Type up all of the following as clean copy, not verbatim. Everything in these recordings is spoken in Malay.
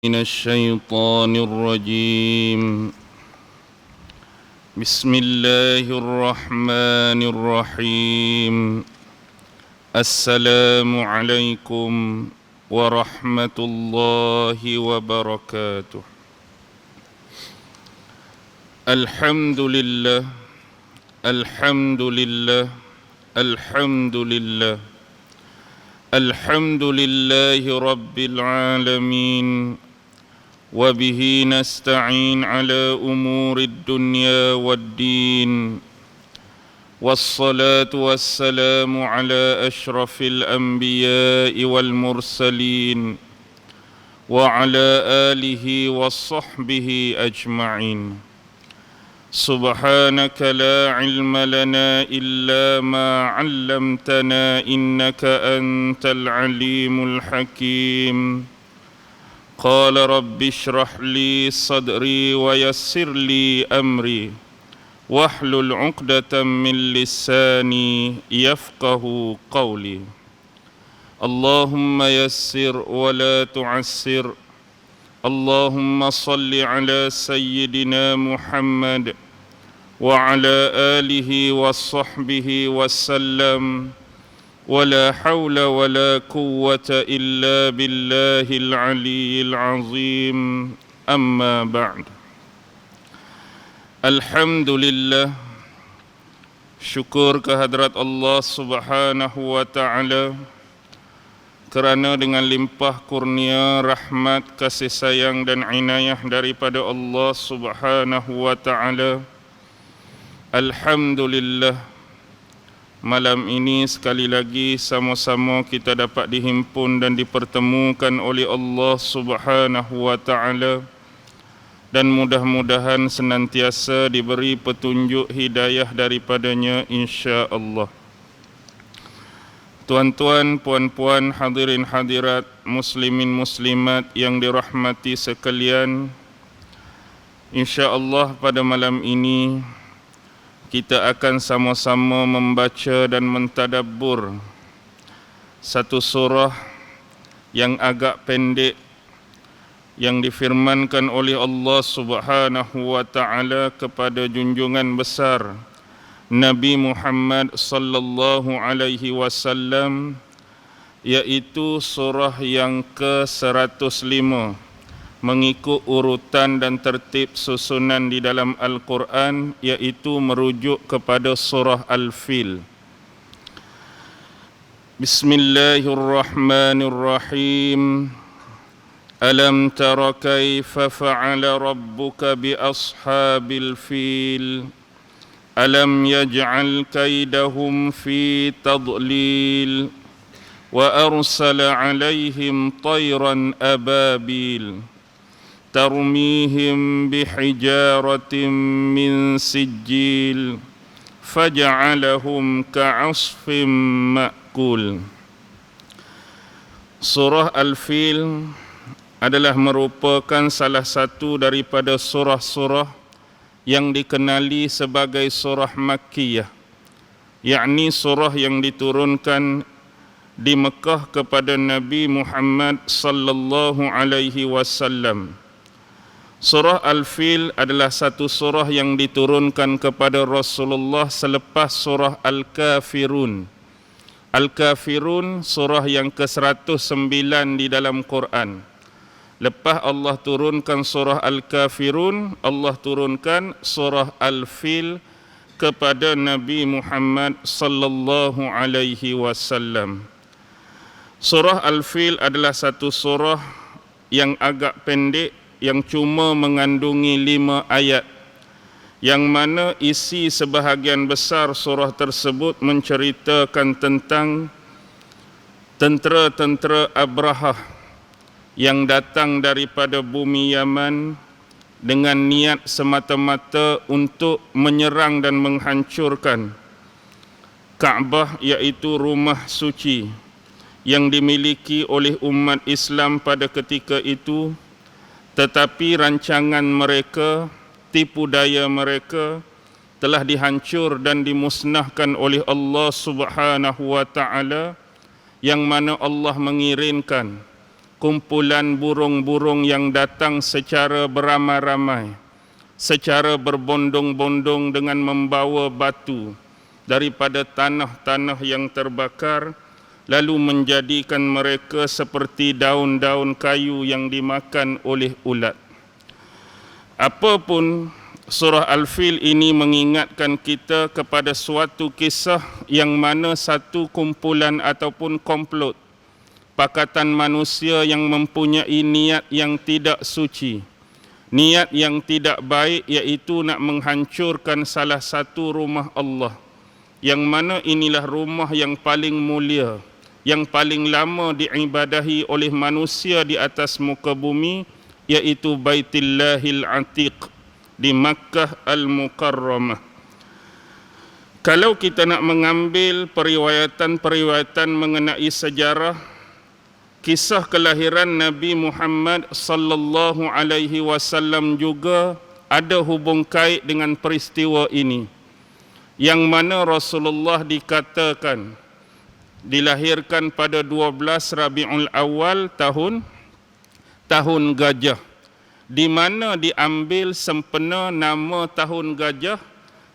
من الشيطان الرجيم. بسم الله الرحمن الرحيم. السلام عليكم ورحمة الله وبركاته. الحمد لله الحمد لله الحمد لله الحمد لله رب العالمين، وبه نستعين على أمور الدنيا والدين، والصلاة والسلام على أشرف الأنبياء والمرسلين وعلى آله وصحبه أجمعين. سبحانك لا علم لنا إلا ما علمتنا إنك أنت العليم الحكيم. قال رب اشرح لي صدري ويسر لي أمري واحلل عقدة من لساني يفقه قولي. اللهم يسر ولا تعسر. اللهم صل على سيدنا محمد وعلى آله وصحبه وسلم، ولا حول ولا قوة إلا بالله العلي العظيم. أما بعد. Alhamdulillah, syukur kehadrat Allah Subhanahu wa ta'ala kerana dengan limpah kurnia, rahmat, kasih sayang dan inayah daripada Allah Subhanahu wa ta'ala, alhamdulillah, malam ini sekali lagi sama-sama kita dapat dihimpun dan dipertemukan oleh Allah Subhanahu wa ta'ala, dan mudah-mudahan senantiasa diberi petunjuk hidayah daripadanya insya-Allah. Tuan-tuan, puan-puan, hadirin hadirat, muslimin muslimat yang dirahmati sekalian, insya-Allah pada malam ini kita akan sama-sama membaca dan mentadabbur satu surah yang agak pendek yang difirmankan oleh Allah Subhanahu wa ta'ala kepada junjungan besar Nabi Muhammad sallallahu alaihi wasallam, yaitu surah yang ke-105 mengikut urutan dan tertib susunan di dalam Al-Quran, yaitu merujuk kepada surah Al-Fil. Bismillahirrahmanirrahim. Alam tara kaifa fa'ala rabbuka bi ashabil fil. Alam yaj'al kaidahum fi tadlil. Wa arsala 'alaihim tayran ababil. ترميهم بحجارة من سجيل فجعلهم كعصف مأكول. Surah Al-Fil adalah merupakan salah satu daripada surah-surah yang dikenali sebagai surah Makkiyah, yakni surah yang diturunkan di Mekah kepada Nabi Muhammad sallallahu alaihi wasallam. Surah Al-Fil adalah satu surah yang diturunkan kepada Rasulullah selepas surah Al-Kafirun. Al-Kafirun surah yang ke-109 di dalam Quran. Lepas Allah turunkan surah Al-Kafirun, Allah turunkan surah Al-Fil kepada Nabi Muhammad sallallahu alaihi wasallam. Surah Al-Fil adalah satu surah yang agak pendek, yang cuma mengandungi 5 ayat, yang mana isi sebahagian besar surah tersebut menceritakan tentang tentera-tentera Abrahah yang datang daripada bumi Yaman dengan niat semata-mata untuk menyerang dan menghancurkan Kaabah, iaitu rumah suci yang dimiliki oleh umat Islam pada ketika itu. Tetapi rancangan mereka, tipu daya mereka telah dihancur dan dimusnahkan oleh Allah Subhanahu wa ta'ala, yang mana Allah mengirimkan kumpulan burung-burung yang datang secara beramai-ramai, secara berbondong-bondong dengan membawa batu daripada tanah-tanah yang terbakar, lalu menjadikan mereka seperti daun-daun kayu yang dimakan oleh ulat. Apapun, surah Al-Fil ini mengingatkan kita kepada suatu kisah yang mana satu kumpulan ataupun komplot pakatan manusia yang mempunyai niat yang tidak suci, niat yang tidak baik, iaitu nak menghancurkan salah satu rumah Allah, yang mana inilah rumah yang paling mulia, yang paling lama diibadahi oleh manusia di atas muka bumi, iaitu Baitillahil Atiq di Makkah Al-Mukarramah. Kalau kita nak mengambil periwayatan mengenai sejarah kisah kelahiran Nabi Muhammad sallallahu alaihi wasallam, juga ada hubung kait dengan peristiwa ini, yang mana Rasulullah dikatakan dilahirkan pada 12 Rabiul Awal tahun gajah, di mana diambil sempena nama tahun gajah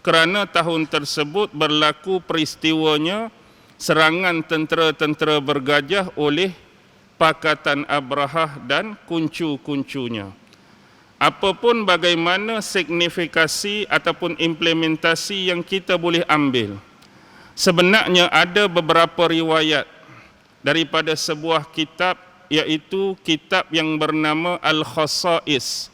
kerana tahun tersebut berlaku peristiwanya serangan tentera-tentera bergajah oleh pakatan Abrahah dan kuncu-kuncunya. Apapun bagaimana signifikasi ataupun implementasi yang kita boleh ambil, sebenarnya ada beberapa riwayat daripada sebuah kitab, iaitu kitab yang bernama Al-Khasa'is.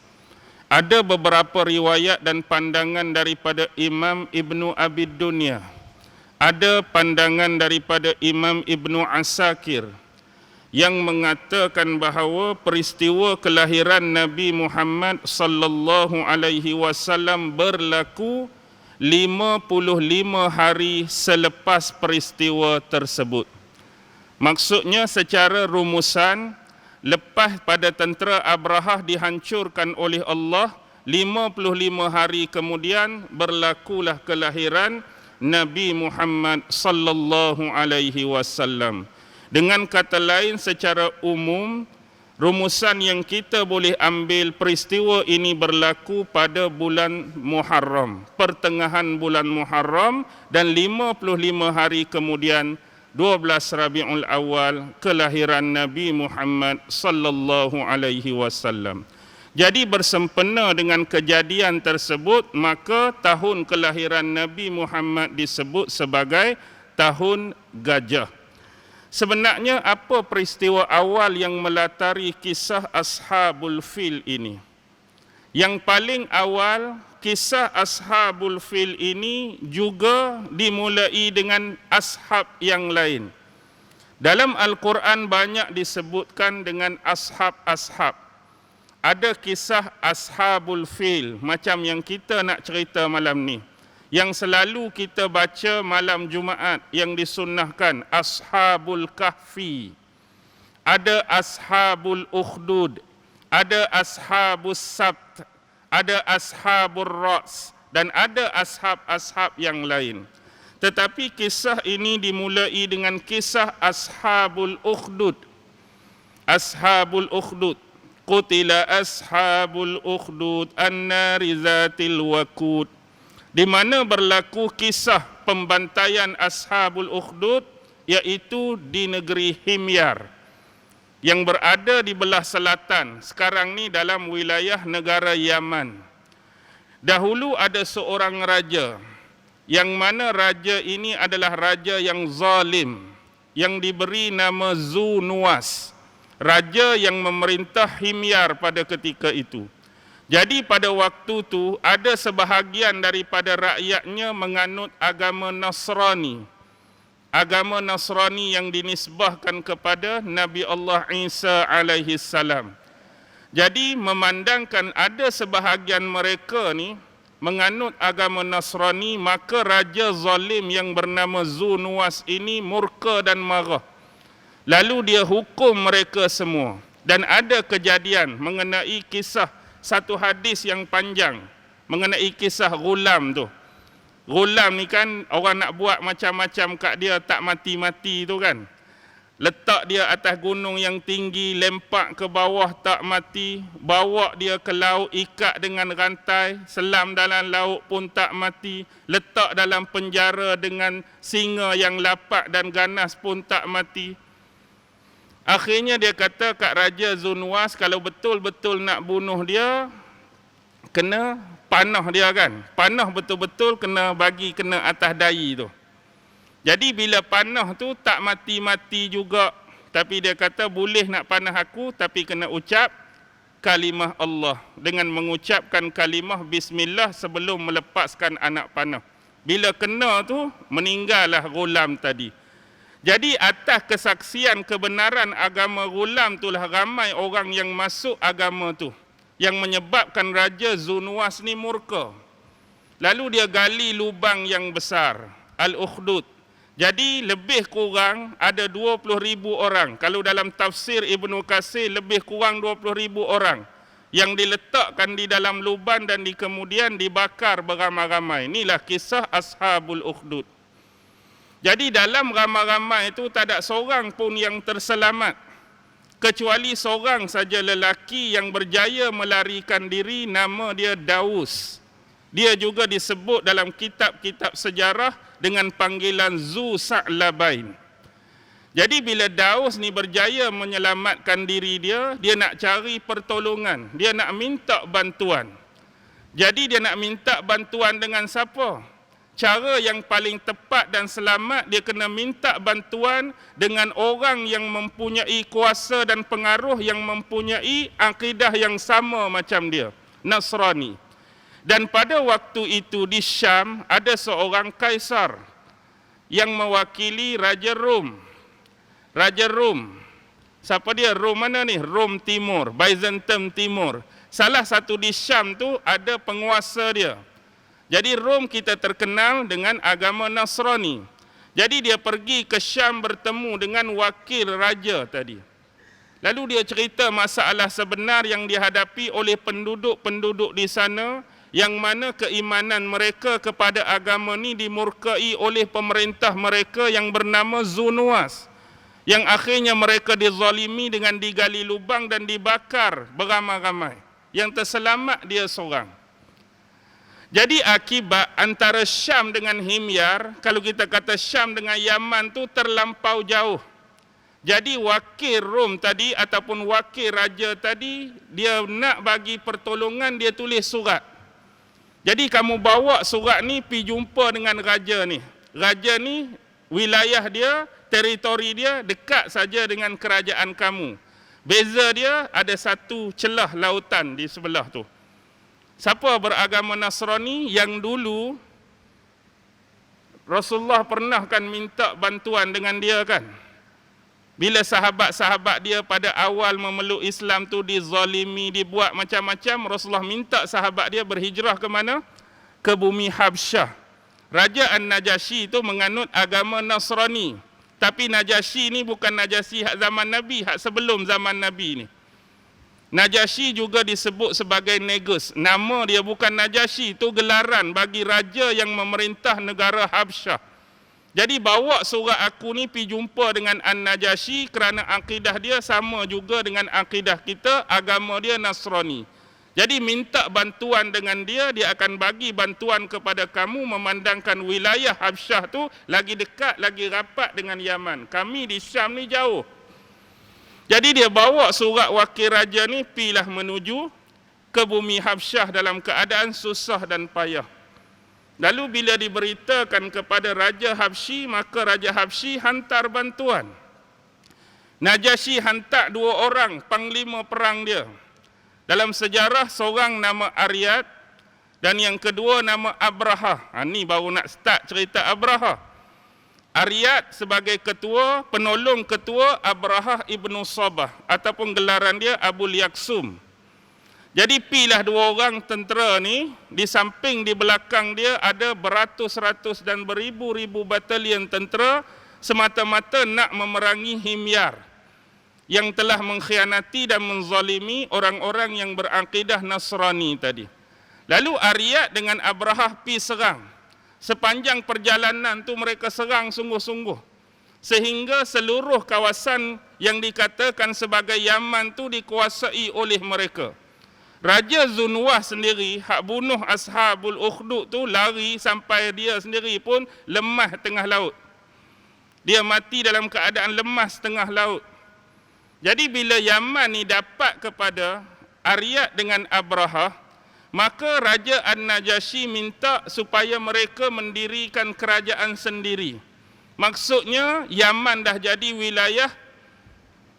Ada beberapa riwayat dan pandangan daripada Imam Ibnu Abi Dunya, ada pandangan daripada Imam Ibnu Asakir yang mengatakan bahawa peristiwa kelahiran Nabi Muhammad sallallahu alaihi wasallam berlaku 55 hari selepas peristiwa tersebut. Maksudnya secara rumusan, lepas pada tentera Abrahah dihancurkan oleh Allah, 55 hari kemudian berlakulah kelahiran Nabi Muhammad sallallahu alaihi wasallam. Dengan kata lain, secara umum, rumusan yang kita boleh ambil, peristiwa ini berlaku pada bulan Muharram, pertengahan bulan Muharram, dan 55 hari kemudian 12 Rabiul Awal kelahiran Nabi Muhammad sallallahu alaihi wasallam. Jadi bersempena dengan kejadian tersebut, maka tahun kelahiran Nabi Muhammad disebut sebagai tahun gajah. Sebenarnya apa peristiwa awal yang melatari kisah Ashabul Fil ini? Yang paling awal, kisah Ashabul Fil ini juga dimulai dengan ashab yang lain. Dalam Al-Quran banyak disebutkan dengan ashab-ashab. Ada kisah Ashabul Fil macam yang kita nak cerita malam ni, yang selalu kita baca malam Jumaat, yang disunnahkan, Ashabul Kahfi, ada Ashabul Ukhdud, ada Ashabus Sabt, ada Ashabul Ra's, dan ada ashab-ashab yang lain. Tetapi kisah ini dimulai dengan kisah Ashabul Ukhdud. Ashabul Ukhdud, qutila ashabul ukhdud an-nari zatil waqud, di mana berlaku kisah pembantaian Ashabul Ukhdud, iaitu di negeri Himyar yang berada di belah selatan, sekarang ni dalam wilayah negara Yaman. Dahulu ada seorang raja, yang mana raja ini adalah raja yang zalim, yang diberi nama Zu-Nuwas, raja yang memerintah Himyar pada ketika itu. Jadi pada waktu itu ada sebahagian daripada rakyatnya menganut agama Nasrani. Agama Nasrani yang dinisbahkan kepada Nabi Allah Isa alaihi salam. Jadi memandangkan ada sebahagian mereka ni menganut agama Nasrani, maka raja zalim yang bernama Zu-Nuwas ini murka dan marah. Lalu dia hukum mereka semua. Dan ada kejadian mengenai kisah, satu hadis yang panjang mengenai kisah Ghulam tu. Ghulam ni kan orang nak buat macam-macam kat dia, tak mati-mati tu kan. letak dia atas gunung yang tinggi, lempak ke bawah tak mati, bawa dia ke laut, ikat dengan rantai, selam dalam laut pun tak mati, letak dalam penjara dengan singa yang lapak dan ganas pun tak mati. Akhirnya dia kata kat Raja Zunwas, kalau betul-betul nak bunuh dia, kena panah dia kan. Panah betul-betul kena atas dahi tu. Jadi bila panah tu tak mati-mati juga, tapi dia kata boleh nak panah aku, tapi kena ucap kalimah Allah. Dengan mengucapkan kalimah Bismillah sebelum melepaskan anak panah. Bila kena tu, meninggallah Ghulam tadi. Jadi atas kesaksian kebenaran agama Ghulam itulah ramai orang yang masuk agama tu, yang menyebabkan Raja Zunwas ni murka. Lalu dia gali lubang yang besar, Al-Ukhdud. Jadi lebih kurang ada 20,000 orang. Kalau dalam tafsir Ibnu Katsir lebih kurang 20,000 orang yang diletakkan di dalam lubang dan kemudian dibakar beramai-ramai. Inilah kisah Ashabul Ukhdud. Jadi dalam ramai-ramai itu tak ada seorang pun yang terselamat, kecuali seorang saja lelaki yang berjaya melarikan diri, nama dia Daus. Dia juga disebut dalam kitab-kitab sejarah dengan panggilan Zu Sa'labain. Jadi bila Daus ni berjaya menyelamatkan diri dia, dia nak cari pertolongan, dia nak minta bantuan. Jadi dia nak minta bantuan dengan siapa? Cara yang paling tepat dan selamat, dia kena minta bantuan dengan orang yang mempunyai kuasa dan pengaruh, yang mempunyai akidah yang sama macam dia, Nasrani. Dan pada waktu itu di Syam ada seorang kaisar yang mewakili Raja Rom. Raja Rom. Siapa dia? Rom mana ni? Rom Timur, Byzantium Timur. Salah satu di Syam tu ada penguasa dia. Jadi Rom kita terkenal dengan agama Nasrani. Jadi dia pergi ke Syam bertemu dengan wakil raja tadi. Lalu dia cerita masalah sebenar yang dihadapi oleh penduduk-penduduk di sana, yang mana keimanan mereka kepada agama ni dimurkai oleh pemerintah mereka yang bernama Zunwas, yang akhirnya mereka dizalimi dengan digali lubang dan dibakar beramai-ramai. Yang terselamat dia seorang. Jadi akibat antara Syam dengan Himyar, kalau kita kata Syam dengan Yaman tu terlampau jauh. Jadi wakil Rom tadi ataupun wakil raja tadi, dia nak bagi pertolongan, dia tulis surat. Jadi kamu bawa surat ni pergi jumpa dengan raja ni. Raja ni wilayah dia, teritori dia dekat saja dengan kerajaan kamu. Beza dia ada satu celah lautan di sebelah tu. Siapa beragama Nasrani yang dulu Rasulullah pernah kan minta bantuan dengan dia kan? Bila sahabat-sahabat dia pada awal memeluk Islam tu dizalimi, dibuat macam-macam, Rasulullah minta sahabat dia berhijrah ke mana? Ke bumi Habsyah. Raja An-Najasyi itu menganut agama Nasrani. Tapi Najasyi ni bukan Najasyi hak zaman Nabi, hak sebelum zaman Nabi ni. Najasyi juga disebut sebagai Negus. Nama dia bukan Najasyi, itu gelaran bagi raja yang memerintah negara Habsyah. Jadi bawa surat aku ni pergi jumpa dengan An-Najasyi kerana akidah dia sama juga dengan akidah kita, agama dia Nasrani. Jadi minta bantuan dengan dia, dia akan bagi bantuan kepada kamu, memandangkan wilayah Habsyah tu lagi dekat, lagi rapat dengan Yaman. Kami di Syam ni jauh. Jadi dia bawa surat wakil raja ni pergilah menuju ke bumi Habsyah dalam keadaan susah dan payah. Lalu bila diberitakan kepada Raja Habsyi, maka Raja Habsyi hantar bantuan. Najasyi hantar 2 orang panglima perang dia. Dalam sejarah seorang nama Aryad dan yang kedua nama Abraha. Ni baru nak start cerita Abraha. Aryad sebagai ketua, penolong ketua Abraha ibnu Sabah ataupun gelaran dia Abul Yaksum. Jadi pilah 2 orang tentera ni, di samping di belakang dia ada beratus-ratus dan beribu-ribu batalion tentera semata-mata nak memerangi Himyar yang telah mengkhianati dan menzalimi orang-orang yang berakidah Nasrani tadi. Lalu Aryad dengan Abraha pergi serang. Sepanjang perjalanan tu mereka serang sungguh-sungguh. sehingga seluruh kawasan yang dikatakan sebagai Yaman tu dikuasai oleh mereka. Raja Zunwah sendiri, hak bunuh Ashabul Ukhdud tu, lari sampai dia sendiri pun lemah tengah laut. Dia mati dalam keadaan lemas tengah laut. Jadi bila Yaman ni dapat kepada Aryat dengan Abrahah, maka Raja An-Najasyi minta supaya mereka mendirikan kerajaan sendiri. Maksudnya Yaman dah jadi wilayah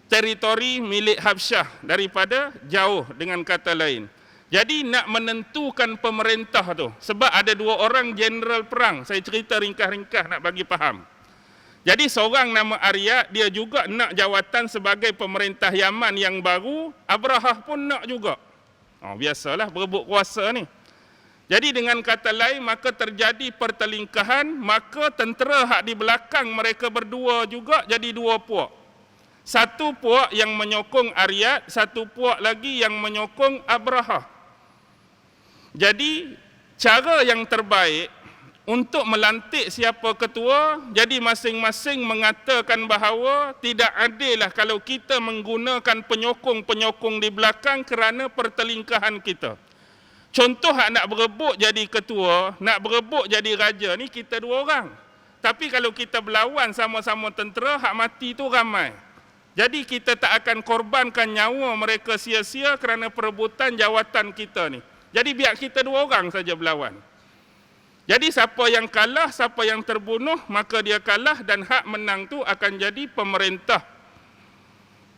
teritori milik Habsyah daripada jauh, dengan kata lain. Jadi nak menentukan pemerintah tu, sebab ada dua orang jeneral perang, saya cerita ringkas-ringkas nak bagi faham. Jadi seorang nama Aryat, dia juga nak jawatan sebagai pemerintah Yaman yang baru. Abrahah pun nak juga. Biasalah berebut kuasa ni. Jadi dengan kata lain, maka terjadi pertelingkahan, maka tentera hak di belakang mereka berdua juga jadi dua puak. Satu puak yang menyokong Aryat, satu puak lagi yang menyokong Abrahah. Jadi cara yang terbaik untuk melantik siapa ketua, jadi masing-masing mengatakan bahawa tidak adillah kalau kita menggunakan penyokong-penyokong di belakang kerana pertelingkahan kita. Contoh hak nak berebut jadi ketua, nak berebut jadi raja ni kita dua orang. Tapi kalau kita berlawan sama-sama tentera, hak mati tu ramai. Jadi kita tak akan korbankan nyawa mereka sia-sia kerana perebutan jawatan kita ni. Jadi biar kita dua orang saja berlawan. Jadi siapa yang kalah, siapa yang terbunuh, maka dia kalah dan hak menang tu akan jadi pemerintah.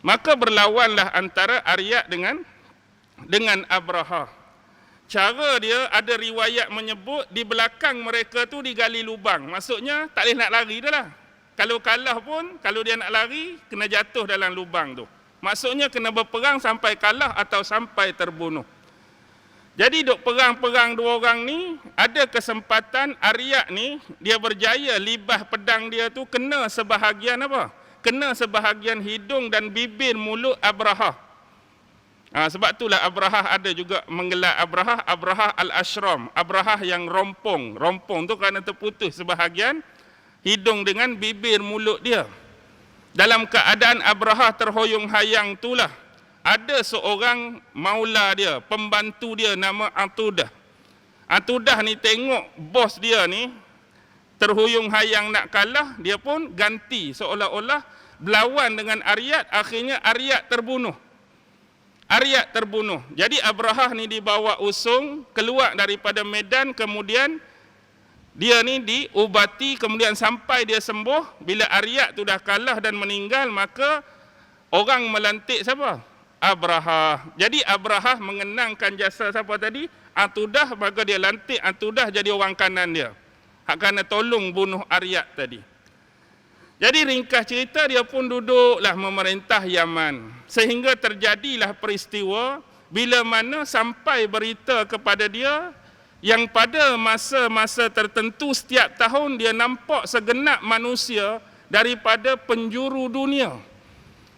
Maka berlawanlah antara Aryat dengan Abrahah. Cara dia, ada riwayat menyebut di belakang mereka tu digali lubang. Maksudnya tak boleh nak lari dah lah. Kalau kalah pun, kalau dia nak lari, kena jatuh dalam lubang tu. Maksudnya kena berperang sampai kalah atau sampai terbunuh. Jadi duk perang-perang dua orang ni, ada kesempatan Aryat ni, dia berjaya libah pedang dia tu kena sebahagian apa? Kena sebahagian hidung dan bibir mulut Abrahah. Sebab itulah Abrahah ada juga menggelar Abrahah Al-Ashram, Abrahah yang rompong. Rompong tu kerana terputus sebahagian hidung dengan bibir mulut dia. Dalam keadaan Abrahah terhoyong hayang itulah, ada seorang maula dia, pembantu dia nama Atudah. Atudah ni tengok bos dia ni terhuyung hayang nak kalah, dia pun ganti seolah-olah berlawan dengan Aryat, akhirnya Aryat terbunuh. Aryat terbunuh. Jadi Abrahah ni dibawa usung keluar daripada medan, kemudian dia ni diubati, kemudian sampai dia sembuh. Bila Aryat tu dah kalah dan meninggal, maka orang melantik siapa? Abrahah. Jadi Abrahah mengenangkan jasa siapa tadi? Atudah, maka dia lantik Atudah jadi orang kanan dia. Hak kena tolong bunuh Aryat tadi. Jadi ringkas cerita, dia pun duduklah memerintah Yaman. Sehingga terjadilah peristiwa bila mana sampai berita kepada dia yang pada masa-masa tertentu setiap tahun dia nampak segenap manusia daripada penjuru dunia.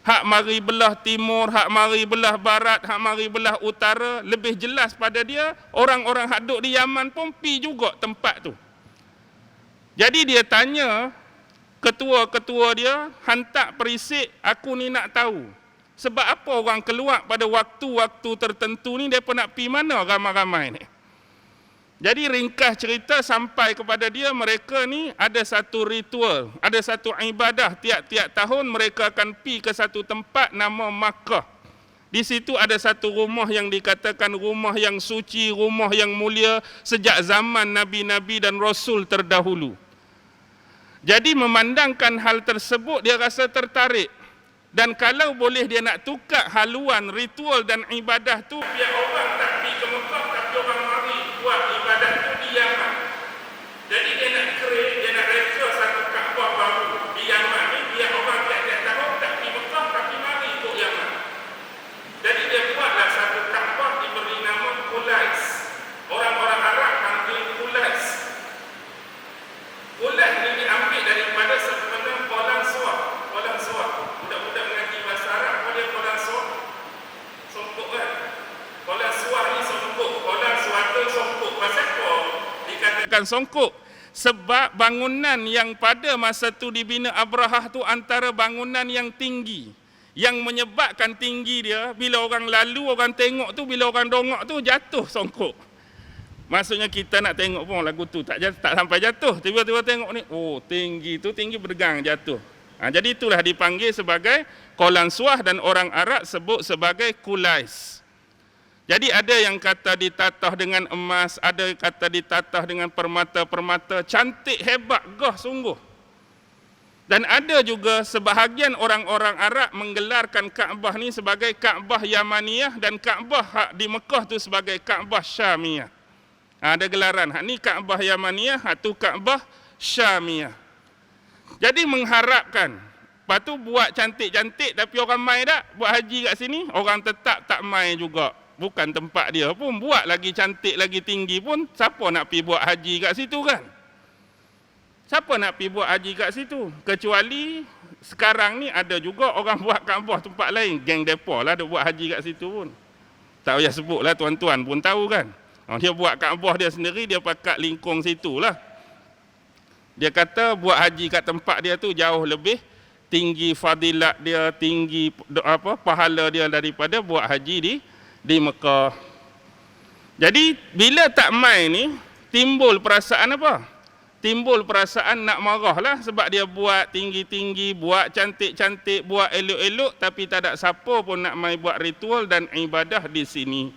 Hak mari belah timur, hak mari belah barat, hak mari belah utara. Lebih jelas pada dia, orang-orang hak duduk di Yaman pun pi juga tempat tu. Jadi dia tanya ketua-ketua dia, hantar perisik, aku ni nak tahu. Sebab apa orang keluar pada waktu-waktu tertentu ni, mereka nak pi mana ramai-ramai ni. Jadi ringkas cerita sampai kepada dia, mereka ni ada satu ritual, ada satu ibadah. Tiap-tiap tahun mereka akan pi ke satu tempat nama Makkah. Di situ ada satu rumah yang dikatakan rumah yang suci, rumah yang mulia sejak zaman Nabi-Nabi dan Rasul terdahulu. Jadi memandangkan hal tersebut, dia rasa tertarik. Dan kalau boleh dia nak tukar haluan, ritual dan ibadah tu, biar orang tak pi ke Makkah, tapi orang mari buat ibadah tu di Yaman. Jadi dia nak create, dia nak reka satu Kaabah baru di Yaman ni, biar orang tiap-tiap tahun tak pi Makkah, tapi mari ikut Yaman. Jadi dia buatlah satu Kaabah diberi nama Qulais. Orang-orang Arab panggil Qulais. Qulais ni diambil daripada sebenarnya Qolan Suah. Qolan Suah. Budak-budak mengaji bahasa Arab, apa dia Qolan Suah? Songkok kan? Qolan Suah ni songkok. Qolan Suah tu songkok. Pasal apa dikatakan songkok? Sebab bangunan yang pada masa tu dibina Abrahah tu antara bangunan yang tinggi. Yang menyebabkan tinggi dia, bila orang lalu, orang tengok tu, bila orang dongok tu, jatuh songkok. Maksudnya kita nak tengok pun lagu tu tak sampai jatuh. Tiba-tiba tengok ni, oh tinggi tu, tinggi berdegang jatuh. Jadi itulah dipanggil sebagai Qalansuah dan orang Arab sebut sebagai Kulais. Jadi ada yang kata ditatah dengan emas, ada kata ditatah dengan permata-permata, cantik, hebat, gah sungguh. Dan ada juga sebahagian orang-orang Arab menggelarkan Kaabah ni sebagai Kaabah Yamaniyah dan Kaabah di Mekah tu sebagai Kaabah Syamiyah. Ada gelaran, hak ni Kaabah Yamaniyah, hak tu Kaabah Syamiyah. Jadi mengharapkan, lepas tu buat cantik-cantik tapi orang mai tak? Buat haji kat sini, orang tetap tak mai juga. Bukan tempat dia pun, buat lagi cantik, lagi tinggi pun, siapa nak pergi buat haji kat situ kan? Siapa nak pergi buat haji kat situ? Kecuali sekarang ni ada juga orang buat Kaabah tempat lain, geng depa lah dia buat haji kat situ pun. Tak payah sebut lah, tuan-tuan pun tahu kan? Dia buat Kaabah dia sendiri, dia pakat lingkung situ lah. Dia kata buat haji kat tempat dia tu jauh lebih tinggi fadilat dia, tinggi pahala dia daripada buat haji di Mekah. Jadi bila tak mai ni timbul perasaan apa? Timbul perasaan nak marah lah sebab dia buat tinggi-tinggi, buat cantik-cantik, buat elok-elok tapi tak ada siapa pun nak mai buat ritual dan ibadah di sini.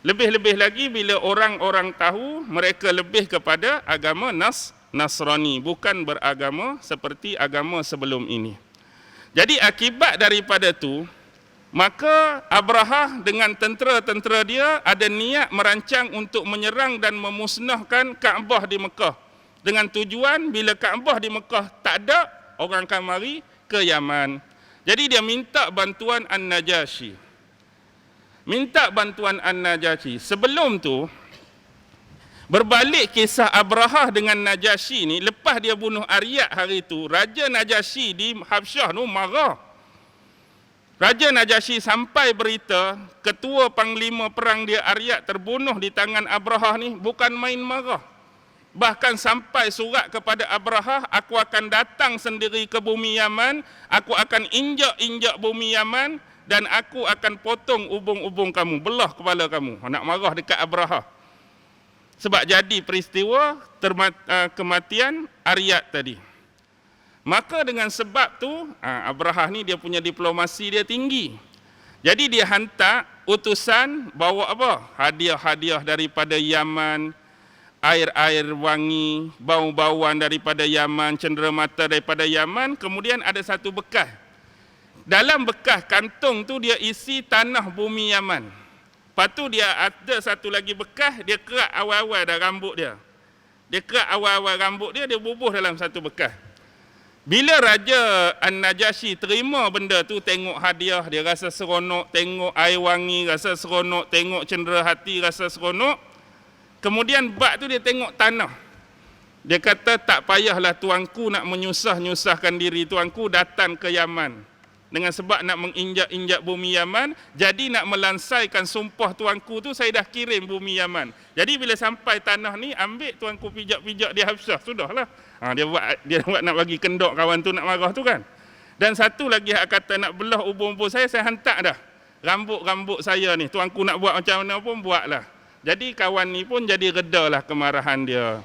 Lebih-lebih lagi bila orang-orang tahu mereka lebih kepada agama Nasrani, bukan beragama seperti agama sebelum ini. Jadi akibat daripada tu, maka Abrahah dengan tentera-tentera dia ada niat merancang untuk menyerang dan memusnahkan Kaabah di Mekah. Dengan tujuan bila Kaabah di Mekah tak ada, orang akan mari ke Yaman. Jadi dia minta bantuan An-Najasyi. Minta bantuan An-Najasyi. Sebelum tu, berbalik kisah Abrahah dengan Najasyi ni, lepas dia bunuh Aryat hari tu, Raja Najasyi di Habsyah tu marah. Raja Najasyi sampai berita ketua panglima perang dia Aryat terbunuh di tangan Abrahah ni, bukan main marah. Bahkan sampai surat kepada Abrahah, aku akan datang sendiri ke bumi Yaman, aku akan injak-injak bumi Yaman dan aku akan potong ubung-ubung kamu, belah kepala kamu. Nak marah dekat Abrahah. Sebab jadi peristiwa kematian Aryat tadi. Maka dengan sebab tu, Abrahah ni dia punya diplomasi dia tinggi. Jadi dia hantar utusan bawa apa? Hadiah-hadiah daripada Yaman, air-air wangi, bau-bauan daripada Yaman, cenderamata daripada Yaman, kemudian ada satu bekas. Dalam bekas kantung tu dia isi tanah bumi Yaman. Lepas tu dia ada satu lagi bekas, dia kerat awal-awal dah rambut dia. Dia kerat awal-awal rambut dia, dia bubuh dalam satu bekas. Bila Raja An-Najasyi terima benda tu, tengok hadiah, dia rasa seronok, tengok air wangi, rasa seronok, tengok cendera hati, rasa seronok. Kemudian bab tu dia tengok tanah. Dia kata tak payahlah tuanku nak menyusah-nyusahkan diri tuanku datang ke Yaman. Dengan sebab nak menginjak-injak bumi Yaman, jadi nak melansaikan sumpah tuanku tu, saya dah kirim bumi Yaman. Jadi bila sampai tanah ni, ambil tuanku pijak-pijak di Habsyah, sudahlah. Dia buat nak bagi kendok kawan tu nak marah tu kan. Dan satu lagi hak kata nak belah ubung-ubung saya hantar dah. Rambut-rambut saya ni, tuanku nak buat macam mana pun buatlah. Jadi kawan ni pun jadi redalah kemarahan dia.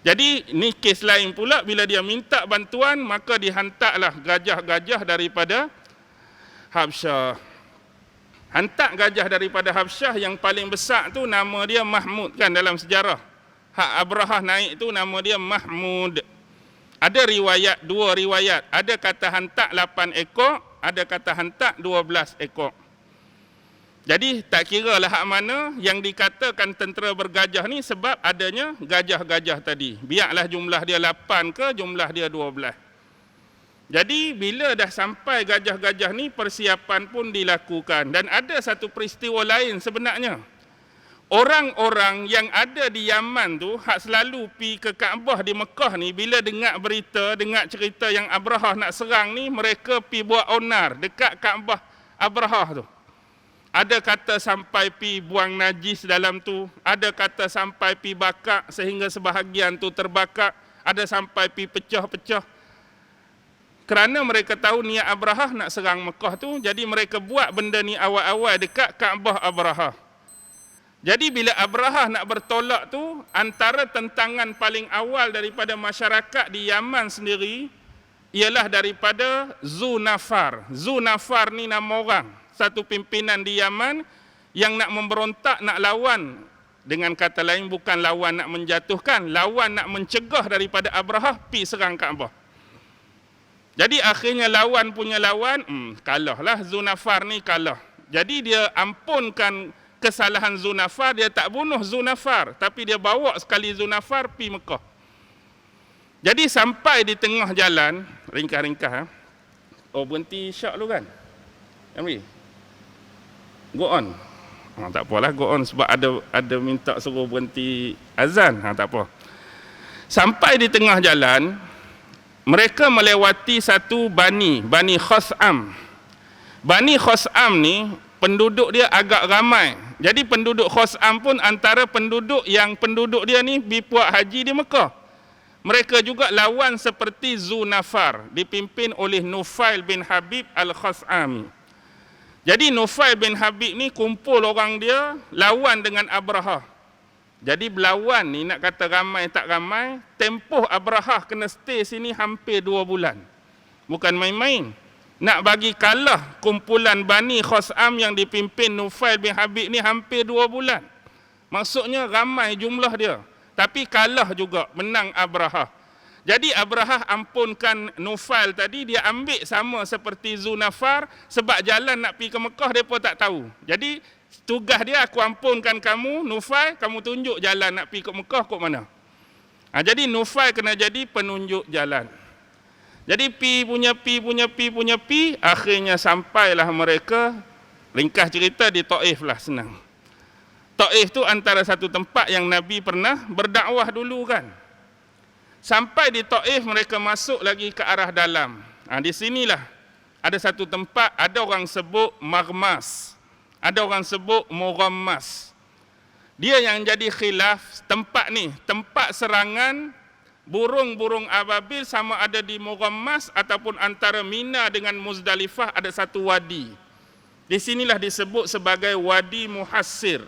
Jadi ni kes lain pula, bila dia minta bantuan maka dihantarlah gajah-gajah daripada Habsyah. Hantar gajah daripada Habsyah yang paling besar tu nama dia Mahmud kan dalam sejarah. Hak Abrahah naik tu nama dia Mahmud. Ada riwayat, dua riwayat. Ada kata hantar 8 ekor, ada kata hantar 12 ekor. Jadi tak kira lah hak mana yang dikatakan tentera bergajah ni sebab adanya gajah-gajah tadi. Biarlah jumlah dia 8 ke jumlah dia 12. Jadi bila dah sampai gajah-gajah ni, persiapan pun dilakukan. Dan ada satu peristiwa lain sebenarnya. Orang-orang yang ada di Yaman tu, hak selalu pi ke Kaabah di Mekah ni, bila dengar berita, dengar cerita yang Abrahah nak serang ni, mereka pi buat onar dekat Kaabah Abrahah tu. Ada kata sampai pi buang najis dalam tu, ada kata sampai pi bakar sehingga sebahagian tu terbakar, ada sampai pi pecah-pecah. Kerana mereka tahu niat Abrahah nak serang Mekah tu, jadi mereka buat benda ni awal-awal dekat Kaabah Abrahah. Jadi bila Abrahah nak bertolak tu, antara tentangan paling awal daripada masyarakat di Yaman sendiri ialah daripada Zunafar. Zunafar ni nama orang, satu pimpinan di Yaman yang nak memberontak, nak lawan. Dengan kata lain, bukan lawan nak menjatuhkan, lawan nak mencegah daripada Abrahah pi serang Kaabah. Jadi akhirnya lawan punya lawan, kalahlah Zunafar ni, kalah. Jadi dia ampunkan kesalahan Zunafar, dia tak bunuh Zunafar, tapi dia bawa sekali Zunafar pi Mekah. Jadi sampai di tengah jalan, ringkas-ringkas. Oh, berhenti syak dulu kan? Amri? Go on. Tak apalah, go on sebab ada minta suruh berhenti azan. Tak apa. Sampai di tengah jalan, mereka melewati satu Bani Khas'am. Bani Khas'am ni penduduk dia agak ramai. Jadi penduduk Khas'am pun antara penduduk yang penduduk dia ni buat haji di Mekah. Mereka juga lawan seperti Zunafar, dipimpin oleh Nufail bin Habib Al-Khas'ami. Jadi Nufail bin Habib ni kumpul orang dia lawan dengan Abrahah. Jadi berlawan ni, nak kata ramai tak ramai, tempoh Abrahah kena stay sini hampir 2 bulan. Bukan main-main. Nak bagi kalah kumpulan Bani Khas'am yang dipimpin Nufail bin Habib ni hampir 2 bulan. Maksudnya ramai jumlah dia. Tapi kalah juga, menang Abrahah. Jadi Abrahah ampunkan Nufail tadi, dia ambil sama seperti Zunafar, sebab jalan nak pergi ke Mekah, mereka tak tahu. Jadi tugas dia, aku ampunkan kamu, Nufail, kamu tunjuk jalan nak pergi ke Mekah kot mana. Jadi Nufail kena jadi penunjuk jalan. Jadi pi, akhirnya sampailah mereka, ringkas cerita di Taif lah, senang. Taif tu antara satu tempat yang Nabi pernah berdakwah dulu kan. Sampai di Taif mereka masuk lagi ke arah dalam. Di sinilah ada satu tempat, ada orang sebut Maghmas, ada orang sebut Mughammas. Dia yang jadi khilaf tempat ni, tempat serangan burung-burung ababil sama ada di Mughammas ataupun antara Mina dengan Muzdalifah ada satu wadi. Di sinilah disebut sebagai Wadi Muhassir.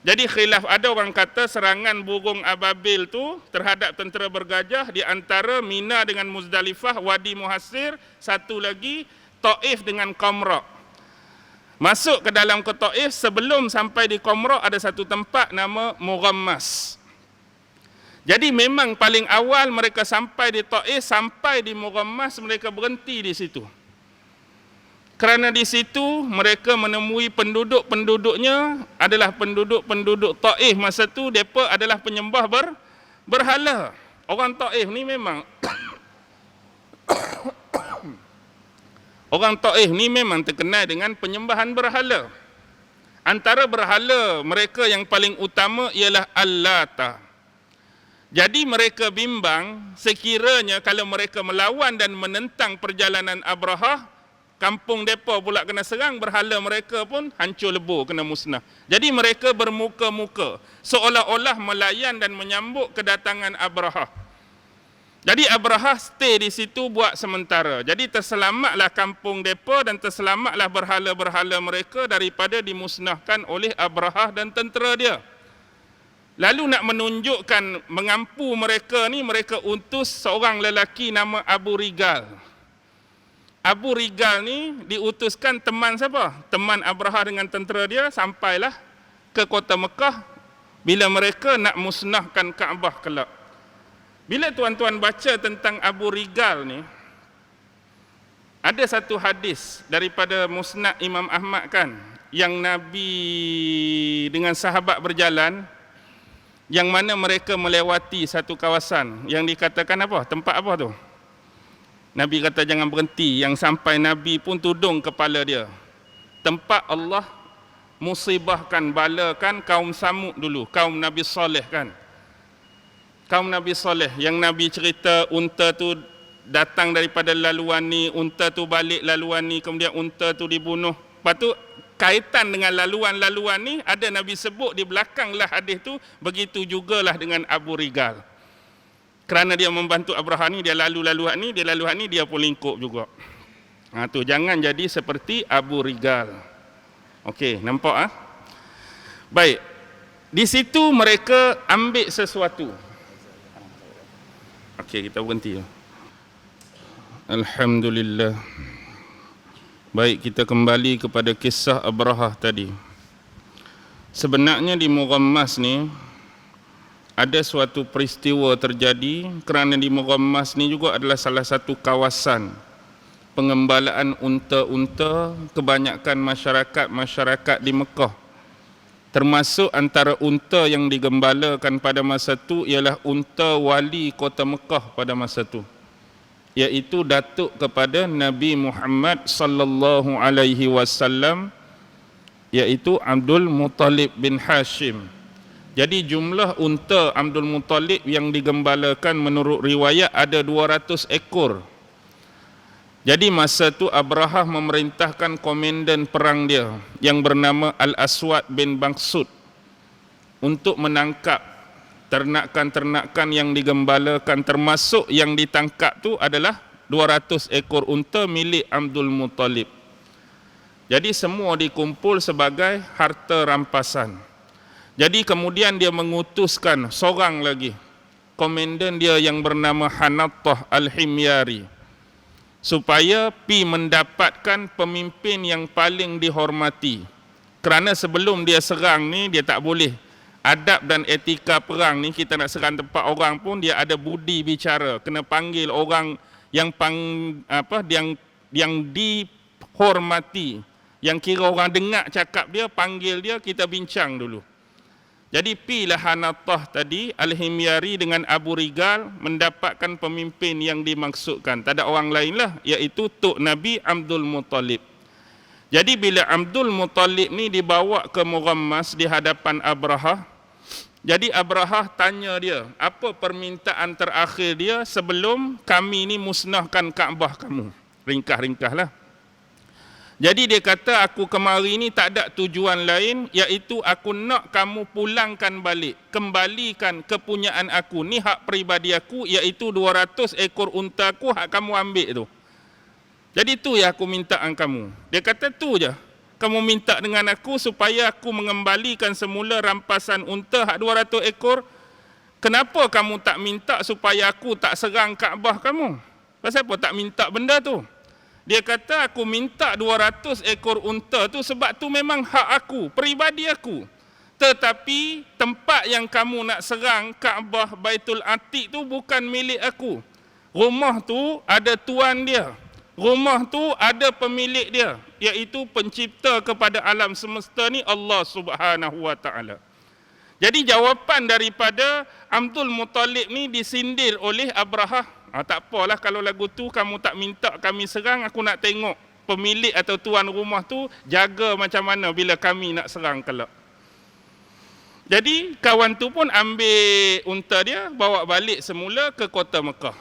Jadi khilaf, ada orang kata serangan burung ababil tu terhadap tentera bergajah di antara Mina dengan Muzdalifah, Wadi Muhassir, satu lagi Taif dengan Qamra. Masuk ke dalam ke Taif, sebelum sampai di Qamra ada satu tempat nama Mughammas. Jadi memang paling awal mereka sampai di Taif, sampai di Mughammas mereka berhenti di situ. Kerana di situ mereka menemui penduduk-penduduknya adalah penduduk-penduduk Taif masa tu, mereka adalah penyembah berhala. Orang Taif ni memang orang Taif ni memang terkenal dengan penyembahan berhala. Antara berhala mereka yang paling utama ialah Al-Lata. Jadi mereka bimbang sekiranya kalau mereka melawan dan menentang perjalanan Abrahah, kampung mereka pula kena serang, berhala mereka pun hancur lebur, kena musnah. Jadi mereka bermuka-muka, seolah-olah melayan dan menyambut kedatangan Abrahah. Jadi Abrahah stay di situ buat sementara. Jadi terselamatlah kampung mereka dan terselamatlah berhala-berhala mereka daripada dimusnahkan oleh Abrahah dan tentera dia. Lalu nak menunjukkan mengampu mereka ni, mereka utus seorang lelaki nama Abu Rigal. Abu Rigal ni diutuskan teman siapa? Teman Abrahah dengan tentera dia, sampailah ke kota Mekah bila mereka nak musnahkan Kaabah kelak. Bila tuan-tuan baca tentang Abu Rigal ni, ada satu hadis daripada Musnad Imam Ahmad kan, yang Nabi dengan sahabat berjalan, yang mana mereka melewati satu kawasan yang dikatakan apa? Tempat apa tu? Nabi kata jangan berhenti, yang sampai Nabi pun tudung kepala dia. Tempat Allah musibahkan, balakan kaum Samud dulu, kaum Nabi Saleh kan. Kaum Nabi Saleh yang Nabi cerita unta tu datang daripada laluan ni, unta tu balik laluan ni, kemudian unta tu dibunuh. Lepas tu kaitan dengan laluan-laluan ni, ada Nabi sebut di belakanglah hadis tu, begitu jugalah dengan Abu Rigal. Kerana dia membantu Abraha ni, dia lalu laluan ni, dia pun lingkup juga. Tu jangan jadi seperti Abu Rigal. Okey, nampak Baik. Di situ mereka ambil sesuatu. Okey, kita berhenti. Alhamdulillah. Baik, kita kembali kepada kisah Abraha tadi. Sebenarnya di Mughammas ni ada suatu peristiwa terjadi, kerana di Mughammas ni juga adalah salah satu kawasan pengembalaan unta-unta kebanyakan masyarakat di Mekah. Termasuk antara unta yang digembalakan pada masa itu ialah unta wali kota Mekah pada masa itu, iaitu datuk kepada Nabi Muhammad sallallahu alaihi wasallam, iaitu Abdul Muttalib bin Hashim. Jadi jumlah unta Abdul Muttalib yang digembalakan menurut riwayat ada 200 ekor. Jadi masa tu Abraha memerintahkan komandan perang dia yang bernama Al-Aswad bin Bangsud untuk menangkap ternakan-ternakan yang digembalakan, termasuk yang ditangkap tu adalah 200 ekor unta milik Abdul Muttalib. Jadi semua dikumpul sebagai harta rampasan. Jadi kemudian dia mengutuskan seorang lagi, komandan dia yang bernama Hanattah Al-Himyari, supaya pi mendapatkan pemimpin yang paling dihormati. Kerana sebelum dia serang ni, dia tak boleh. Adab dan etika perang ni, kita nak serang tempat orang pun dia ada budi bicara, kena panggil orang yang yang dihormati, yang kira orang dengar cakap dia, panggil dia, kita bincang dulu. Jadi pilah Hanattah tadi Al-Himyari dengan Abu Rigal mendapatkan pemimpin yang dimaksudkan. Tak ada orang lain lah, iaitu Tok Nabi Abdul Muttalib. Jadi bila Abdul Muttalib ni dibawa ke Mughammas di hadapan Abraha, jadi Abraha tanya dia, apa permintaan terakhir dia sebelum kami ni musnahkan Kaabah kamu? Ringkas-ringkas lah. Jadi dia kata, aku kemari ni tak ada tujuan lain, iaitu aku nak kamu pulangkan balik, kembalikan kepunyaan aku. Ni hak peribadi aku, iaitu 200 ekor unta aku, hak kamu ambil tu. Jadi tu yang aku minta dengan kamu. Dia kata tu je. Kamu minta dengan aku supaya aku mengembalikan semula rampasan unta hak 200 ekor. Kenapa kamu tak minta supaya aku tak serang Kaabah kamu? Pasal apa tak minta benda tu? Dia kata, aku minta 200 ekor unta tu sebab tu memang hak aku, peribadi aku. Tetapi tempat yang kamu nak serang, Kaabah Baitul Atiq tu bukan milik aku. Rumah tu ada tuan dia. Rumah tu ada pemilik dia, iaitu pencipta kepada alam semesta ni, Allah Subhanahu wa taala. Jadi jawapan daripada Abdul Muttalib ni disindir oleh Abraha. Tak apalah kalau lagu tu kamu tak minta kami serang, aku nak tengok pemilik atau tuan rumah tu jaga macam mana bila kami nak serang kelak. Jadi kawan tu pun ambil unta dia, bawa balik semula ke kota Mekah.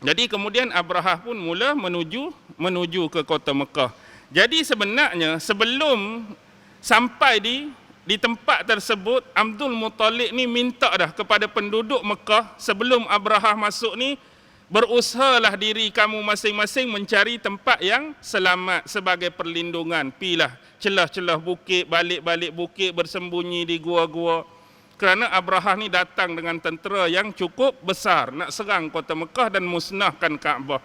Jadi kemudian Abraha pun mula menuju ke kota Mekah. Jadi sebenarnya sebelum sampai di tempat tersebut, Abdul Muttalib ni minta dah kepada penduduk Mekah sebelum Abraha masuk ni, berusahalah diri kamu masing-masing mencari tempat yang selamat sebagai perlindungan. Pilah celah-celah bukit, balik-balik bukit, bersembunyi di gua-gua. Kerana Abraha ni datang dengan tentera yang cukup besar, nak serang kota Mekah dan musnahkan Kaabah.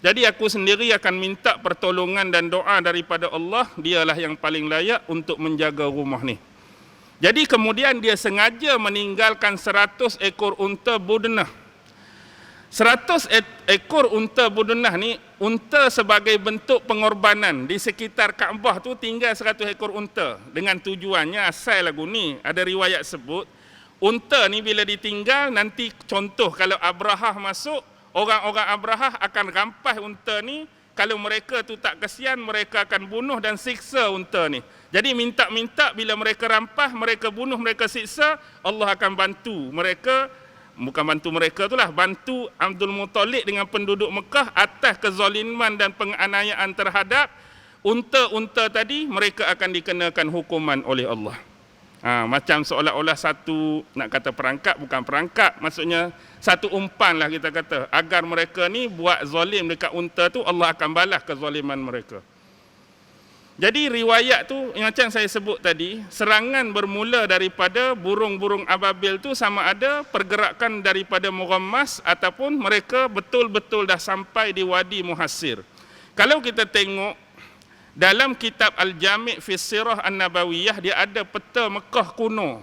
Jadi aku sendiri akan minta pertolongan dan doa daripada Allah, dialah yang paling layak untuk menjaga rumah ni. Jadi kemudian dia sengaja meninggalkan 100 ekor unta budnah. 100 ekor unta budnah ni, unta sebagai bentuk pengorbanan. Di sekitar Kaabah tu tinggal 100 ekor unta. Dengan tujuannya, asal lagu ni, ada riwayat sebut, unta ni bila ditinggal, nanti contoh kalau Abraha masuk, orang-orang Abraha akan rampas unta ni. Kalau mereka tu tak kesian, mereka akan bunuh dan siksa unta ni. Jadi minta-minta bila mereka rampas, mereka bunuh, mereka siksa, Allah akan bantu mereka. Bukan bantu mereka itulah, bantu Abdul Muttalib dengan penduduk Mekah atas kezaliman dan penganiayaan terhadap unta-unta tadi mereka akan dikenakan hukuman oleh Allah. Macam seolah-olah satu, nak kata perangkap, bukan perangkap, maksudnya satu umpan lah kita kata, agar mereka ni buat zalim dekat unta tu, Allah akan balas kezaliman mereka. Jadi riwayat tu yang macam saya sebut tadi, serangan bermula daripada burung-burung ababil tu sama ada pergerakan daripada Mughammas ataupun mereka betul-betul dah sampai di Wadi Muhassir. Kalau kita tengok dalam kitab Al-Jami' fi Sirah An-Nabawiyah, dia ada peta Mekah kuno.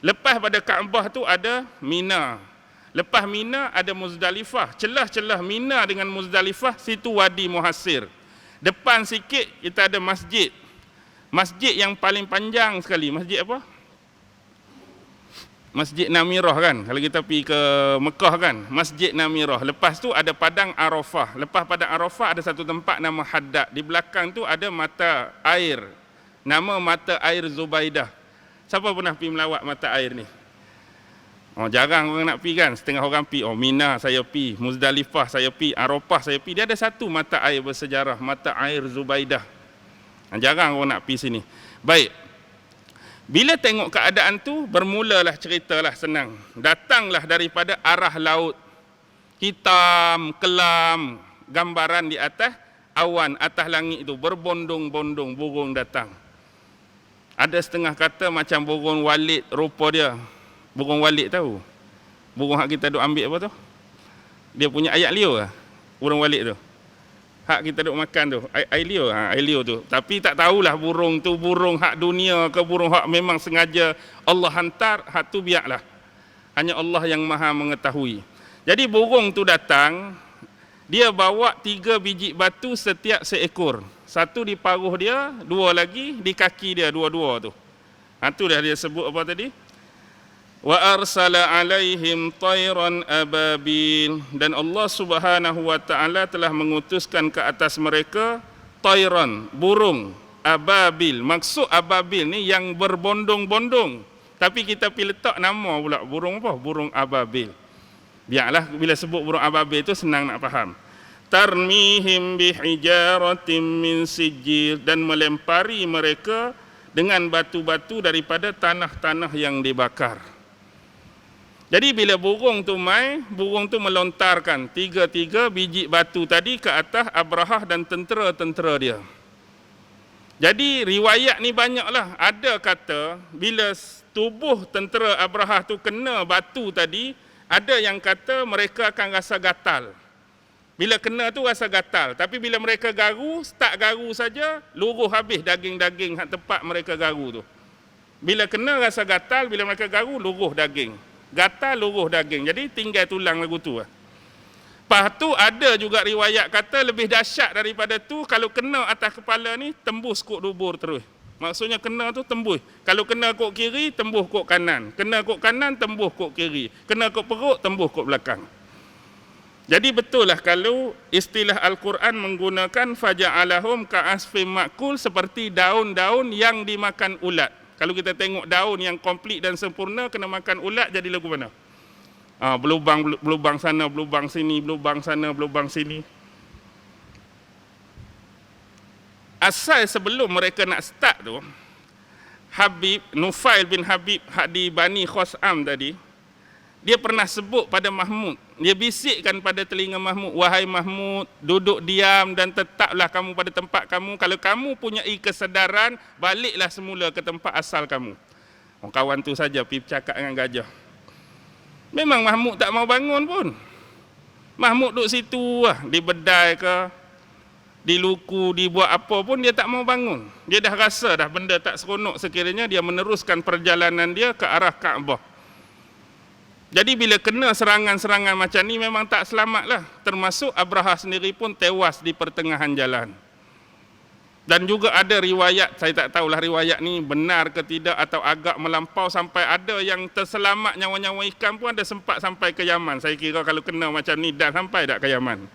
Lepas pada Kaabah tu ada Mina. Lepas Mina ada Muzdalifah. Celah-celah Mina dengan Muzdalifah, situ Wadi Muhassir. Depan sikit kita ada masjid. Masjid yang paling panjang sekali. Masjid apa? Masjid Namirah kan. Kalau kita pergi ke Mekah kan, Masjid Namirah. Lepas tu ada Padang Arafah. Lepas Padang Arafah ada satu tempat nama Haddad. Di belakang tu ada mata air. Nama mata air Zubaidah. Siapa pernah pergi melawat mata air ni? Jarang orang nak pergi kan. Setengah orang pergi. Mina saya pergi, Muzdalifah saya pergi, Arafah saya pergi. Dia ada satu mata air bersejarah, mata air Zubaidah. Jarang orang nak pergi sini. Baik. Bila tengok keadaan tu, bermulalah ceritalah senang. Datanglah daripada arah laut. Hitam, kelam, gambaran di atas awan, atas langit itu berbondong-bondong burung datang. Ada setengah kata macam burung walid rupa dia. Burung walid tahu? Burung hak kita duk ambil apa tu? Dia punya ayak liur lah, burung walid tu. Hak kita duk makan tu, air liur, air liur tu. Tapi tak tahulah burung tu burung hak dunia ke burung hak memang sengaja Allah hantar, hak tu biarlah. Hanya Allah yang Maha mengetahui. Jadi burung tu datang, dia bawa 3 biji batu setiap seekor. Satu di paruh dia, 2 lagi di kaki dia, dua-dua tu. Tu dah dia sebut apa tadi? Wa arsala alaihim tayran ababil, dan Allah Subhanahu wa taala telah mengutuskan ke atas mereka tayran, burung ababil. Maksud ababil ni yang berbondong-bondong, tapi kita pergi letak nama pula burung apa? Burung ababil. Biarlah bila sebut burung ababil tu senang nak faham. Tarmihim bihijaratin min sijil, dan melempari mereka dengan batu-batu daripada tanah-tanah yang dibakar. Jadi bila burung tu burung tu melontarkan 3 biji batu tadi ke atas Abrahah dan tentera-tentera dia. Jadi riwayat ni banyaklah. Ada kata bila tubuh tentera Abrahah tu kena batu tadi, ada yang kata mereka akan rasa gatal. Bila kena tu rasa gatal, tapi bila mereka garu, start garu saja, luruh habis daging-daging hak tempat mereka garu tu. Bila kena rasa gatal, bila mereka garu, luruh daging. Gatal, luruh daging. Jadi tinggal tulang lagu tu. Lepas tu ada juga riwayat kata lebih dahsyat daripada tu, kalau kena atas kepala ni tembus kok dubur terus. Maksudnya kena tu tembus. Kalau kena kok kiri, tembus kok kanan. Kena kok kanan, tembus kok kiri. Kena kok perut, tembus kok belakang. Jadi betul lah kalau istilah Al-Quran menggunakan faja'alahum ka'asfim ma'kul, seperti daun-daun yang dimakan ulat. Kalau kita tengok daun yang komplit dan sempurna kena makan ulat, jadi lagu mana? Berlubang sana, berlubang sini, berlubang sana, berlubang sini. Asal sebelum mereka nak start tu, Habib, Nufail bin Habib di Bani Khos'am tadi, dia pernah sebut pada Mahmud. Dia bisikkan pada telinga Mahmud, wahai Mahmud, duduk diam dan tetaplah kamu pada tempat kamu. Kalau kamu punyai kesedaran, baliklah semula ke tempat asal kamu. Kawan tu saja pergi bercakap dengan gajah. Memang Mahmud tak mau bangun pun. Mahmud duduk situ lah, di bedai ke, di luku, dibuat apa pun dia tak mau bangun. Dia dah rasa dah benda tak seronok sekiranya dia meneruskan perjalanan dia ke arah Kaabah. Jadi bila kena serangan-serangan macam ni memang tak selamatlah. Termasuk Abrahah sendiri pun tewas di pertengahan jalan. Dan juga ada riwayat, saya tak tahulah riwayat ni benar ke tidak atau agak melampau, sampai ada yang terselamat nyawa-nyawa ikan pun ada sempat sampai ke Yaman. Saya kira kalau kena macam ni dah sampai tak ke Yaman?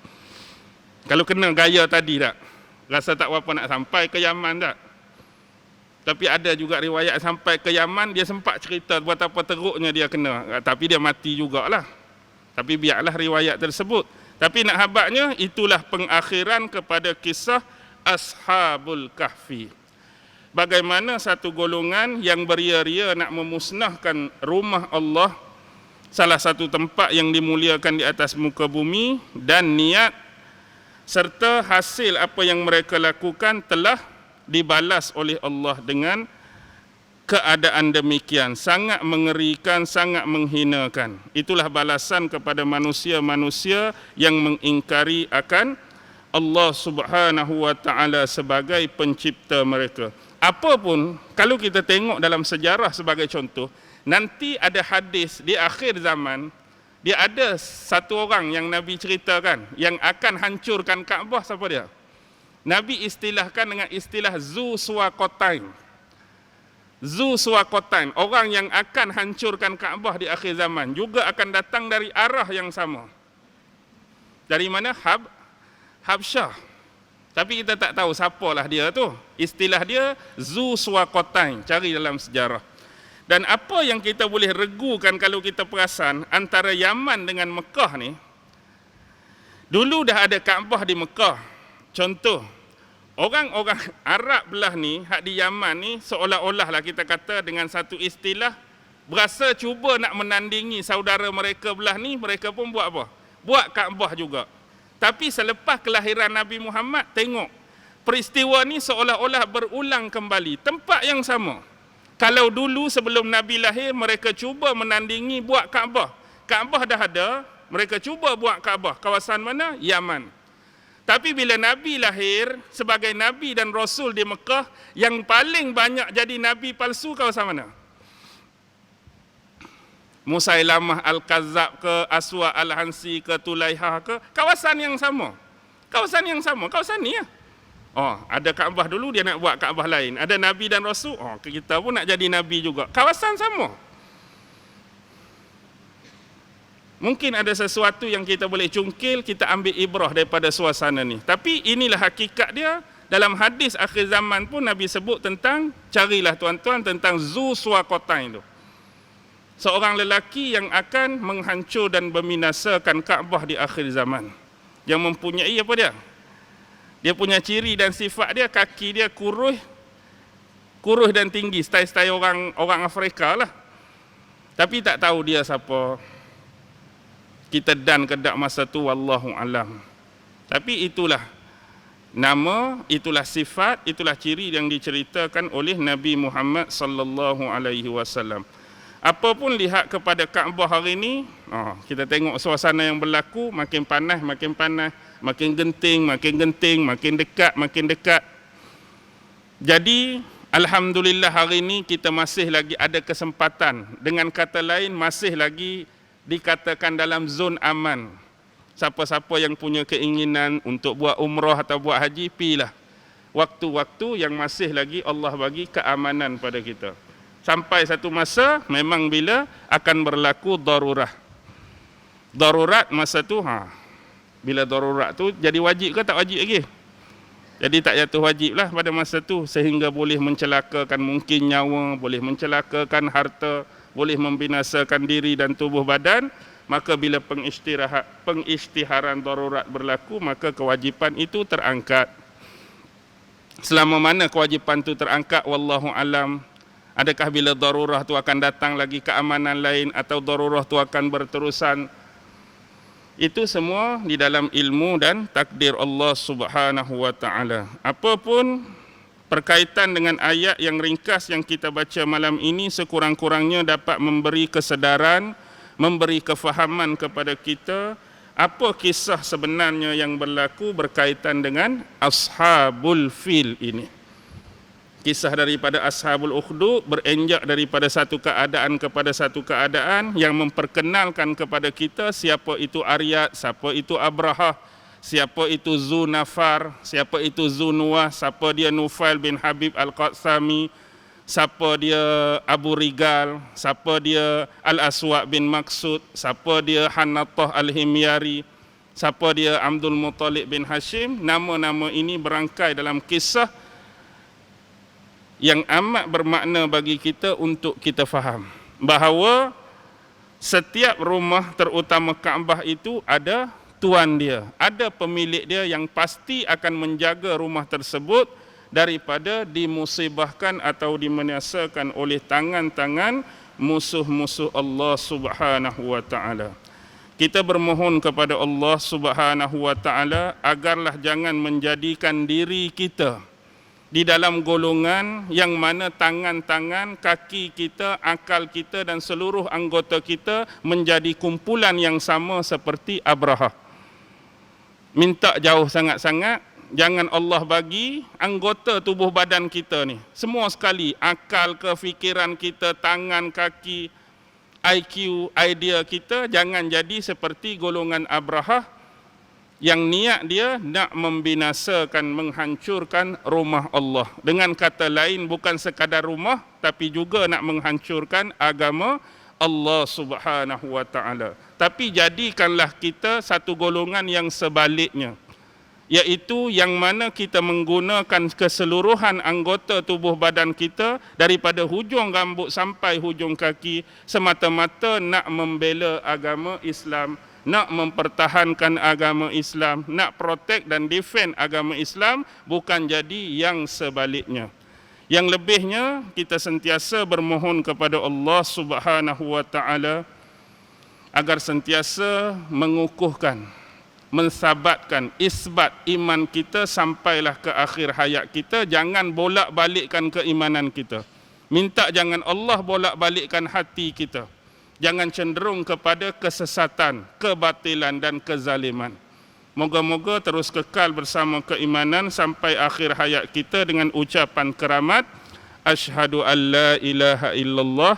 Kalau kena gaya tadi tak? Rasa tak apa nak sampai ke Yaman tak? Tapi ada juga riwayat sampai ke Yaman, dia sempat cerita betapa teruknya dia kena. Tapi dia mati jugalah. Tapi biarlah riwayat tersebut. Tapi nak habaknya, itulah pengakhiran kepada kisah Ashabul Kahfi. Bagaimana satu golongan yang beria-ria nak memusnahkan rumah Allah, salah satu tempat yang dimuliakan di atas muka bumi, dan niat serta hasil apa yang mereka lakukan telah dibalas oleh Allah dengan keadaan demikian. Sangat mengerikan, sangat menghinakan. Itulah balasan kepada manusia-manusia yang mengingkari akan Allah Subhanahu wa ta'ala sebagai pencipta mereka. Apapun, kalau kita tengok dalam sejarah sebagai contoh, nanti ada hadis di akhir zaman, dia ada satu orang yang Nabi ceritakan yang akan hancurkan Kaabah. Siapa dia? Nabi istilahkan dengan istilah Zu Suwakotain. Zu Suwakotain, orang yang akan hancurkan Kaabah di akhir zaman, juga akan datang dari arah yang sama. Dari mana? Habsyah. Tapi kita tak tahu siapalah dia tu. Istilah dia Zu Suwakotain, cari dalam sejarah. Dan apa yang kita boleh regukan kalau kita perasan antara Yaman dengan Mekah ni, dulu dah ada Kaabah di Mekah. Contoh, orang-orang Arab belah ni, hak di Yaman ni, seolah-olah lah kita kata dengan satu istilah, berasa cuba nak menandingi saudara mereka belah ni, mereka pun buat apa? Buat Kaabah juga. Tapi selepas kelahiran Nabi Muhammad, tengok, peristiwa ni seolah-olah berulang kembali. Tempat yang sama. Kalau dulu sebelum Nabi lahir, mereka cuba menandingi buat Kaabah. Kaabah dah ada, mereka cuba buat Kaabah. Kawasan mana? Yaman. Tapi bila Nabi lahir, sebagai Nabi dan Rasul di Mekah, yang paling banyak jadi Nabi palsu kawasan mana? Musailamah Al-Kazzab ke, Aswa Al-Hansi ke, Tulaiha ke, kawasan yang sama. Kawasan yang sama, kawasan ni ya. Oh, ada Kaabah dulu, dia nak buat Kaabah lain. Ada Nabi dan Rasul, oh, kita pun nak jadi Nabi juga. Kawasan sama. Mungkin ada sesuatu yang kita boleh cungkil, kita ambil ibrah daripada suasana ni. Tapi inilah hakikat dia. Dalam hadis akhir zaman pun Nabi sebut tentang, carilah tuan-tuan, tentang Zu Suwakotain tu. Seorang lelaki yang akan menghancur dan membinasakan Kaabah di akhir zaman. Yang mempunyai apa dia? Dia punya ciri dan sifat dia, kaki dia kurus dan tinggi, style-style orang Afrika lah. Tapi tak tahu dia siapa. Kita dan kedak masa tu, wallahu alam. Tapi itulah nama, itulah sifat, itulah ciri yang diceritakan oleh Nabi Muhammad sallallahu alaihi wasallam. Apapun lihat kepada Kaabah hari ini, kita tengok suasana yang berlaku, makin panas, makin genting, makin dekat. Jadi, alhamdulillah hari ini kita masih lagi ada kesempatan. Dengan kata lain, masih lagi dikatakan dalam zon aman. Siapa-siapa yang punya keinginan untuk buat umrah atau buat haji, pilah. Waktu-waktu yang masih lagi Allah bagi keamanan pada kita. Sampai satu masa memang bila akan berlaku darurat. Darurat masa tu, bila darurat tu jadi wajib ke tak wajib lagi? Jadi tak jatuh wajib lah pada masa tu, sehingga boleh mencelakakan mungkin nyawa, boleh mencelakakan harta, boleh membinasakan diri dan tubuh badan. Maka bila pengisytiharan darurat berlaku, maka kewajipan itu terangkat. Selama mana kewajipan itu terangkat, wallahu alam. Adakah bila darurah tu akan datang lagi keamanan lain, atau darurah tu akan berterusan? Itu semua di dalam ilmu dan takdir Allah Subhanahu wa ta'ala. Apapun berkaitan dengan ayat yang ringkas yang kita baca malam ini, sekurang-kurangnya dapat memberi kesedaran, memberi kefahaman kepada kita apa kisah sebenarnya yang berlaku berkaitan dengan Ashabul Fil ini. Kisah daripada Ashabul Ukhdud berenjak daripada satu keadaan kepada satu keadaan yang memperkenalkan kepada kita siapa itu Aryad, siapa itu Abrahah, siapa itu Zunafar, siapa itu Zunuwah, siapa dia Nufail bin Habib Al-Qatsami, siapa dia Abu Rigal, siapa dia Al-Aswa' bin Maksud, siapa dia Hanatah Al-Himyari, siapa dia Abdul Muttalib bin Hashim. Nama-nama ini berangkai dalam kisah yang amat bermakna bagi kita untuk kita faham bahawa setiap rumah, terutama Kaabah itu, ada tuan dia, ada pemilik dia yang pasti akan menjaga rumah tersebut daripada dimusibahkan atau dimenasakan oleh tangan-tangan musuh-musuh Allah Subhanahu wa taala. Kita bermohon kepada Allah Subhanahu wa taala agarlah jangan menjadikan diri kita di dalam golongan yang mana tangan-tangan, kaki kita, akal kita dan seluruh anggota kita menjadi kumpulan yang sama seperti Abraha. Minta jauh sangat-sangat, jangan Allah bagi anggota tubuh badan kita ni, semua sekali, akal ke, fikiran kita, tangan, kaki, IQ, idea kita, jangan jadi seperti golongan Abraha yang niat dia nak membinasakan, menghancurkan rumah Allah. Dengan kata lain, bukan sekadar rumah, tapi juga nak menghancurkan agama Allah Subhanahu wa taala. Tapi jadikanlah kita satu golongan yang sebaliknya, iaitu yang mana kita menggunakan keseluruhan anggota tubuh badan kita daripada hujung rambut sampai hujung kaki semata-mata nak membela agama Islam, nak mempertahankan agama Islam, nak protect dan defend agama Islam, bukan jadi yang sebaliknya. Yang lebihnya, kita sentiasa bermohon kepada Allah Subhanahu wa taala agar sentiasa mengukuhkan, mensabatkan, isbat iman kita sampailah ke akhir hayat kita. Jangan bolak-balikkan keimanan kita. Minta jangan Allah bolak-balikkan hati kita. Jangan cenderung kepada kesesatan, kebatilan dan kezaliman. Moga-moga terus kekal bersama keimanan sampai akhir hayat kita dengan ucapan keramat, asyhadu an la ilaha illallah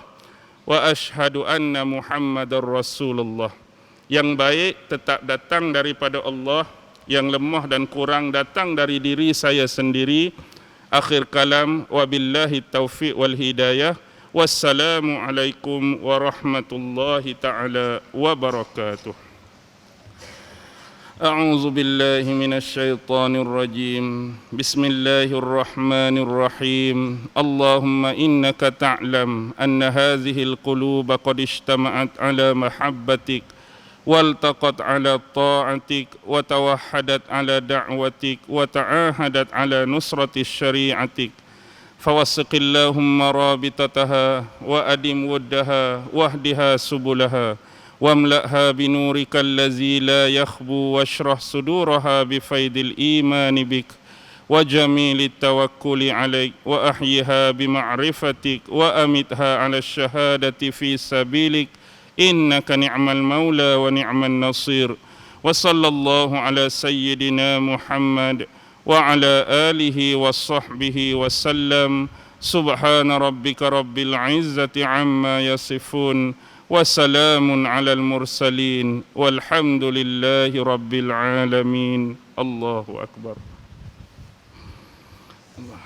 wa asyhadu anna Muhammadar Rasulullah. Yang baik tetap datang daripada Allah, yang lemah dan kurang datang dari diri saya sendiri. Akhir kalam, wabillahi taufiq wal hidayah. Wassalamualaikum warahmatullahi ta'ala wabarakatuh. A'udzu billahi minasy syaithanir rajim. Bismillahirrahmanir rahim. Allahumma innaka ta'lam anna hadhil quluba qad ijtama'at 'ala mahabbatik waltaqat 'ala ta'atik wa tawahhadat 'ala da'watik wa ta'ahadat 'ala nusrati syari'atik. فوسق اللهم رابطتها وأدم ودها واهدها سبلها واملأها بنورك الذي لا يخبو واشرح صدورها بفيض الإيمان بك وجميل التوكل عليك وأحيها بمعرفتك وأمتها على الشهادة في سبيلك إنك نعم المولى ونعم النصير وصلى الله على سيدنا محمد وعلى آله وصحبه وسلم. سبحان ربك رب العزة عما يصفون وسلام على المرسلين والحمد لله رب العالمين. الله أكبر. الله.